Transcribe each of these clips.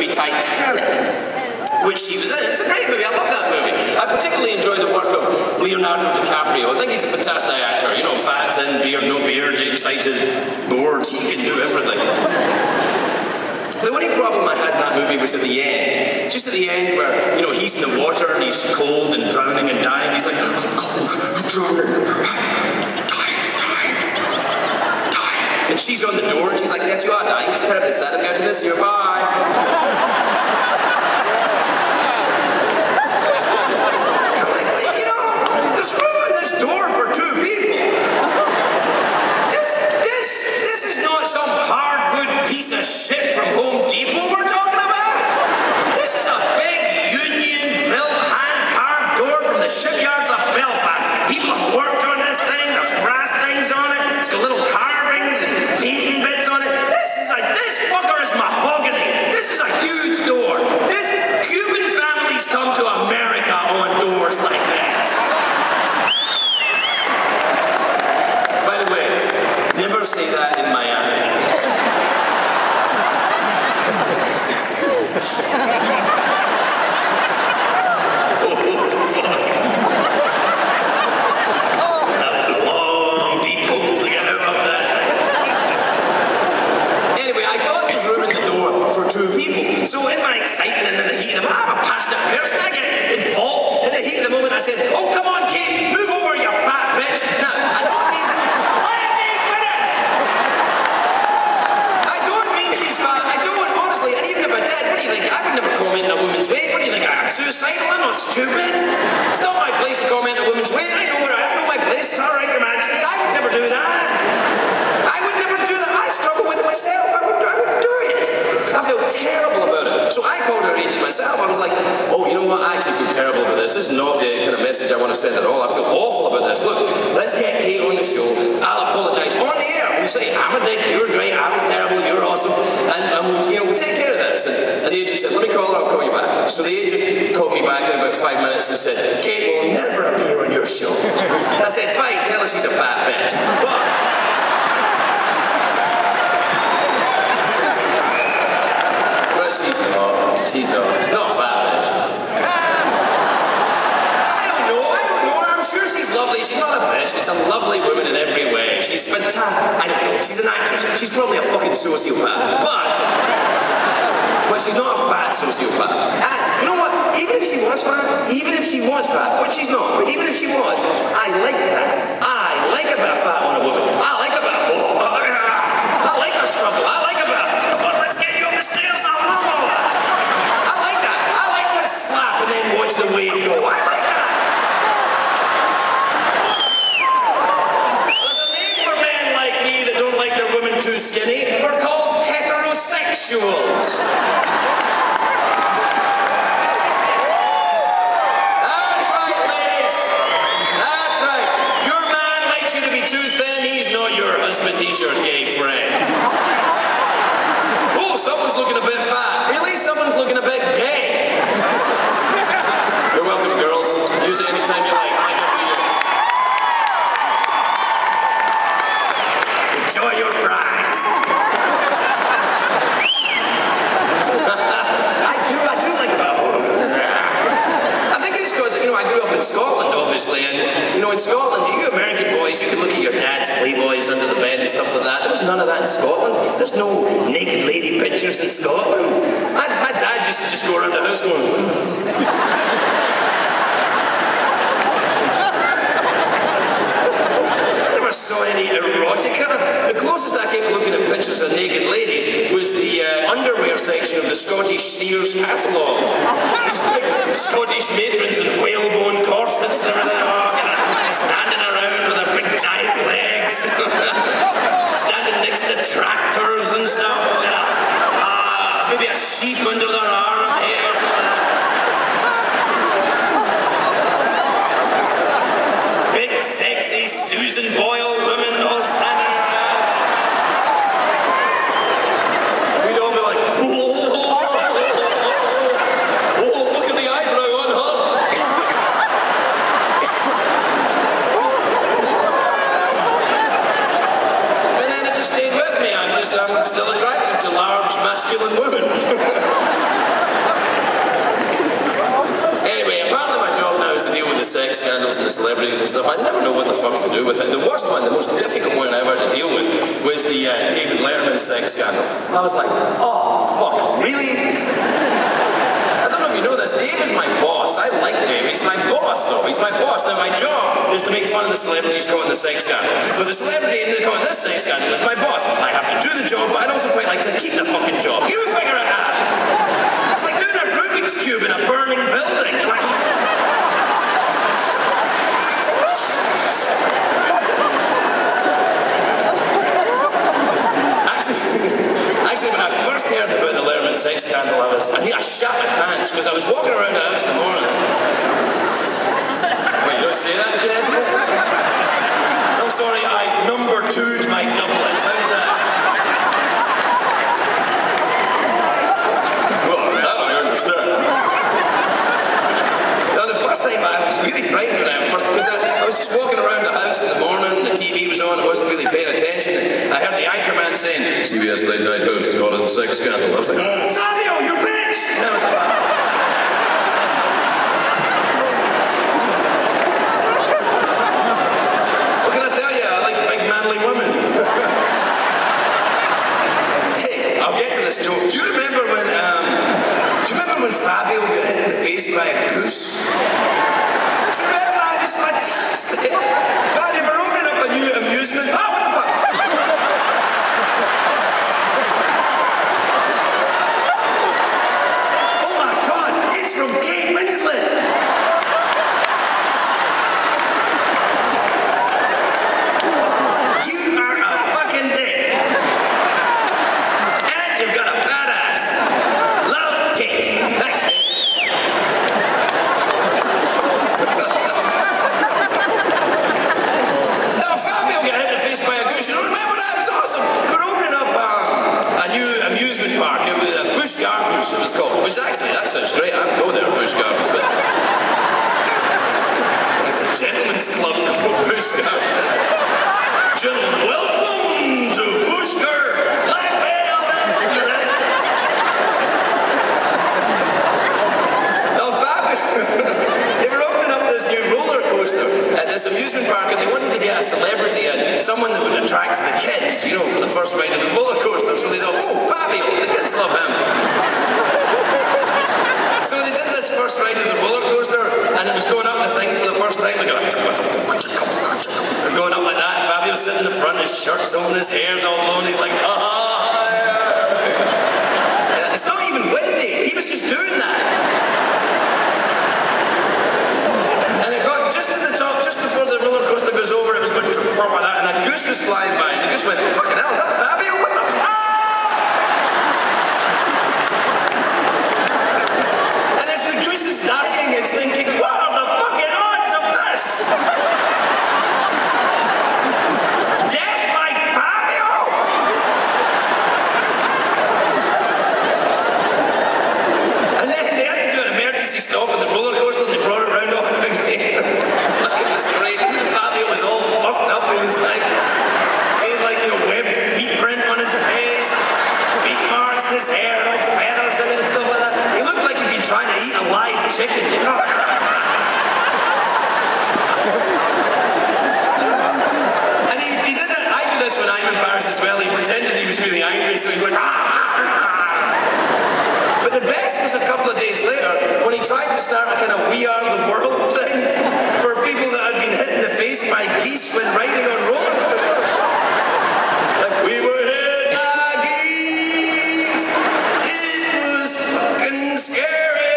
movie Titanic, which she was in. It's a great movie, I love that movie. I particularly enjoy the work of Leonardo DiCaprio. I think he's a fantastic actor. You know, fat, thin, beard, no beard, excited, bored, he can do everything. The only problem I had in that movie was at the end. Just at the end where, you know, he's in the water and he's cold and drowning and dying. He's like, I'm cold, I'm drowning. Dying. And she's on the door and she's like, yes, you are dying. It's terribly sad. I'm going to miss you. Bye. Say that in Miami. Oh, fuck. That was a long, deep hole to get out of that. Anyway, I thought it was ruining the door for two people. So in my excitement and in the heat of the moment, I'm a passionate person. I get involved in the heat of the moment. I said, oh, come on, Kate, move over, you fat bitch. Now, I don't mean that. Suicidal? I'm not stupid. It's not my place to comment on a woman's weight. I know my place. It's all right, Your Majesty. I would never do that. I would never do that. I struggle with it myself. I wouldn't do it. I feel terrible about it. So I called her agent myself. I was like, oh, you know what? I actually feel terrible about this. This is not the kind of message I want to send at all. I feel awful about this. Look, let's get Kate on the show. I'll apologize on the air. We'll say, I'm a dick. You were great. I was terrible. You were awesome. And we'll take care of this. And the agent said, let me call her. I'll call you back. So the agent called me back in about 5 minutes and said, Kate will never appear on your show. And I said, fine, tell her she's a fat bitch. But she's not. She's not a fat bitch. I don't know her. I'm sure she's lovely. She's not a bitch. She's a lovely woman in every way. She's fantastic. I don't know. She's an actress. She's probably a fucking sociopath. But she's not a fat sociopath. And you know what? Even if she was fat, which she's not, but even if she was, I like that. I like a bit of fat on a woman. I like a bit of, I like her struggle. I like a bit of, come on, let's get you up the stairs. I love all that. I like that. I like to slap and then watch the wave go. I like that. There's a name for men like me that don't like their women too skinny. We're called heterosexuals. He's your gay friend. Oh, someone's looking a bit fat. Really? Someone's looking a bit gay. You're welcome, girls. Use it anytime you like. I give to you. Enjoy your prize. I do like about I think it's because, I grew up in Scotland, obviously, and, in Scotland, you American boys, you can look at your dad's Playboys under the bed and stuff like that. There was none of that in Scotland. There's no naked lady pictures in Scotland. My dad used to just go around the house going, I never saw any erotica. The closest I came looking at pictures of naked ladies was the underwear section of the Scottish Sears catalogue. Scottish matrons in whalebone corsets and everything. Standing around with their big giant legs. Standing next to tractors and stuff. Maybe a sheep under their arm. Big, sexy Susan Boyle women all standing around. We'd all be like, whoa, look at the eyebrow on her. And then it just stayed with me. I'm still attracted to large sex scandals and the celebrities and stuff, I never know what the fuck to do with it. The worst one, the most difficult one I ever had to deal with, was the David Letterman sex scandal. I was like, oh, fuck, really? I don't know if you know this, Dave is my boss. I like Dave. He's my boss, though. He's my boss. Now, my job is to make fun of the celebrities caught in the sex scandal. But the celebrity caught in this sex scandal is my boss. I have to do the job, but I'd also quite like to keep the fucking job. You figure it out. It's like doing a Rubik's Cube in a burning building. You're like... Actually, when I first heard about the Letterman sex scandal, I shat my pants because I was walking around the house in the morning. Wait, you don't say that in Connecticut? I'm sorry, I number 2'd my doublets. How's that? Well, that I understand. Now, the first time I was really frightened when I first, because I was just walking around the house in the morning, the TV was on, I wasn't really paying attention. I heard the anchorman saying, CBS late night host caught in sex scandal. I was like, Fabio, you bitch! And I was like, what can I tell you? I like big manly women. Hey, I'll get to this joke. Do you remember when Fabio got hit in the face by a goose? Do you remember that? It was fantastic. Fabio, we're opening up a new amusement. Oh, what the fuck? Oh my God, it's from Kate Winslet. You are a fucking dick. And you've got a badass. Love, Kate. Thanks, Kate. Now, Fabio got hit in the face by a goose. You don't remember that? It was awesome. We were opening up a new amusement park. It was Busch Gardens, it was called. Which actually, that sounds great. I'd go there, Busch Gardens. But there's a gentleman's club called Busch Gardens. Gentlemen, welcome to Busch Gardens. Black velvet. You ready? Now, Fabio, they were opening up this new roller coaster at this amusement park, and they wanted to get a celebrity in, someone that would attract the kids, you know, for the first ride of the roller coaster. So they thought, oh, Fabio, the kids love him. So they did this first ride of the roller coaster, and it was going up the thing for the first time. They're going up like that, and Fabio's sitting in the front, his shirt's on, his hair's all blown, he's like, ah. It's not even windy, he was just doing that. And it got just to the top, just before the roller coaster goes over, it was going like that, and a goose was flying by, and the goose went, fucking hell, is that Fabio? What the f***? And as the goose is dying, it's thinking, what are the fucking odds of this? Death by Fabio? And then they had to do an emergency stop at the roller coaster, and they brought it round off again. It was great. Fabio was all fucked up. He was like, he had like, you know, webbed feet print on his face, beak marks in his hair, and all feathers in it and stuff like that. He looked like he'd been trying to eat a live chicken, you know? And he did that. I do this when I'm embarrassed as well. He pretended he was really angry, so he's like, But the best was a couple of days later when he tried to start a kind of We Are the World thing for people that had been hit in the face by geese when riding on roller coasters. Like, we were hit by geese. It was fucking scary.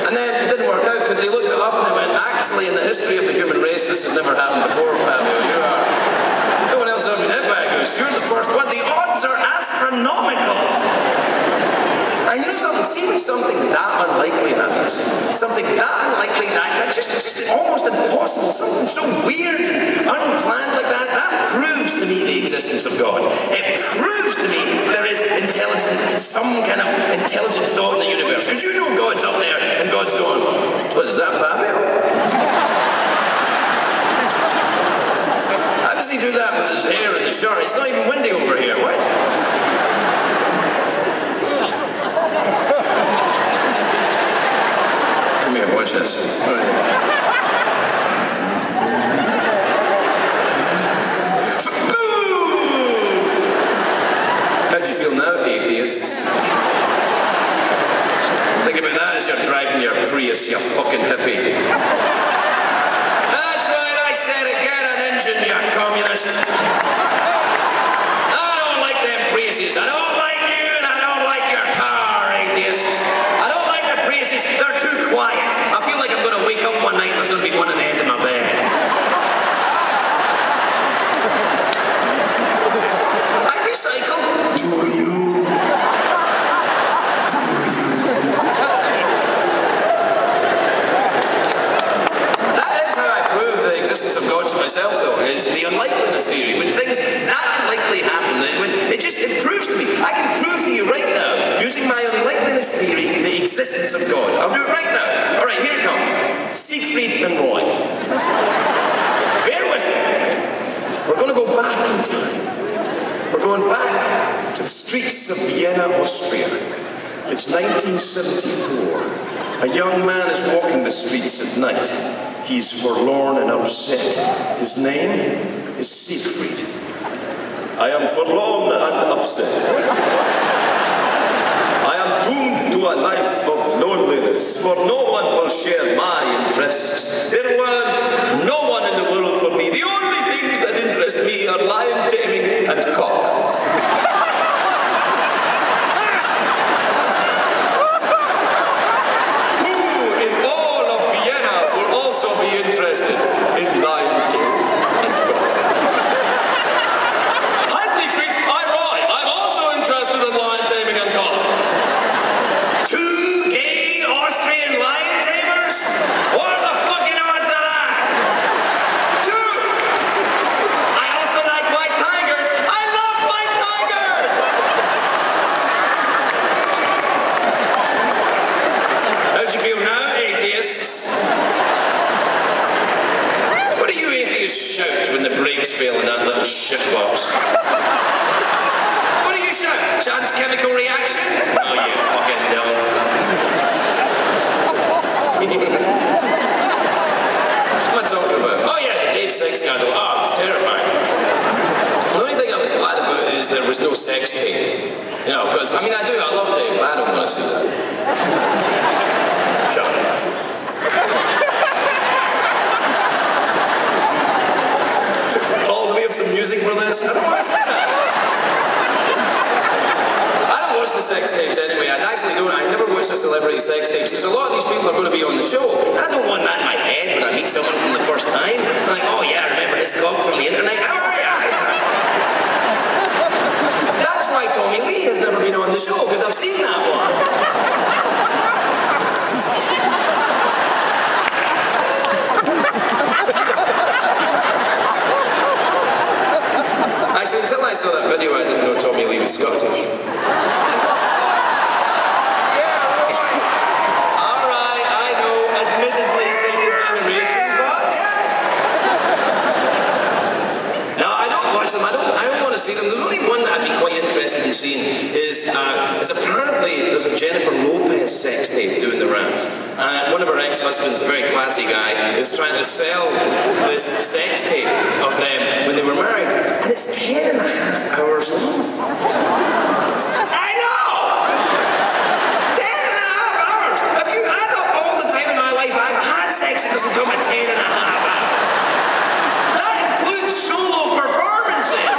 And then it didn't work out because they looked it up and they went, actually, in the history of the human race, this has never happened before, Fabio. No one else has ever been hit by a goose. You're the first one. The odds are astronomical. And you know something? See when something that unlikely happens, something that unlikely, that just almost impossible, something so weird and unplanned like that, that proves to me the existence of God. It proves to me there is some kind of intelligent thought in the universe. Because you know God's up there and God's going, what is that, Fabio? How does he do that with his hair and the shirt? It's not even windy over here. What? Come here, watch interesting. How do you feel now, atheists? Think about that as you're driving your Prius, you fucking hippie. That's right, I said it. Get an engine, you communist. I don't like them Priuses. I don't like you, and I don't like your car, atheists. I don't like the Priuses. They're too quiet. I feel like I'm going to wake up one night and there's going to be one at the end of my bed. I recycle. Do you? Of God to myself, though, is the unlikeliness theory. When things that unlikely happen, it proves to me. I can prove to you right now, using my unlikeliness theory, the existence of God. I'll do it right now. All right, here it comes. Siegfried and Roy. Bear with me. We're going to go back in time. We're going back to the streets of Vienna, Austria. It's 1974. A young man is walking the streets at night. He's forlorn and upset. His name is Siegfried. I am forlorn and upset. I am doomed to a life of loneliness, for no one will share my interests. There were no one in the world for me. The only things that interest me are lion taming and cock. Be interested in lion taming and cock. Hi, Siegfried. I'm Roy. I'm also interested in lion taming and cock. Two gay Austrian lion tamers? What are the fucking odds of that? Two! I also like white tigers. I love white tigers! How do you feel now, atheists? What do you atheists shout when the brakes fail in that little shitbox? What do you shout? Chance chemical reaction? Oh, you fucking don't. What am I talking about? Oh yeah, the Dave sex scandal. Oh, it's terrifying. The only thing I was glad about is there was no sex tape. You know, because, I love Dave, but I don't want to see that. Shut up. Some music for this? I don't want to see that. I don't watch the sex tapes anyway. I never watch the celebrity sex tapes because a lot of these people are going to be on the show. And I don't want that in my head when I meet someone from the first time. I'm like, oh yeah, I remember his talk from the internet. How are you? That's why Tommy Lee has never been on the show, because I've seen that one. Actually, until I saw that video, I didn't know Tommy Lee was Scottish. Alright, I know, admittedly second generation, but yes. Now, I don't watch them, I don't want to see them. There's only one that I'd be quite interested in seeing is apparently there's a Jennifer Lopez sex tape doing the rounds. One of her ex-husbands, a very classy guy, is trying to sell this sex tape of them when they were married. And it's 10.5 hours long. I know! 10.5 hours! If you add up all the time in my life I've had sex, it doesn't come at 10.5 hours. That includes solo performances.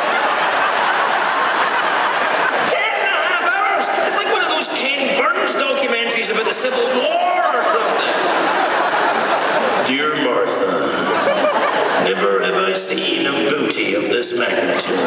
10.5 hours! It's like one of those Ken Burns documentaries about the Civil War or something. Dear Martha, never have I seen a booty of this magnitude.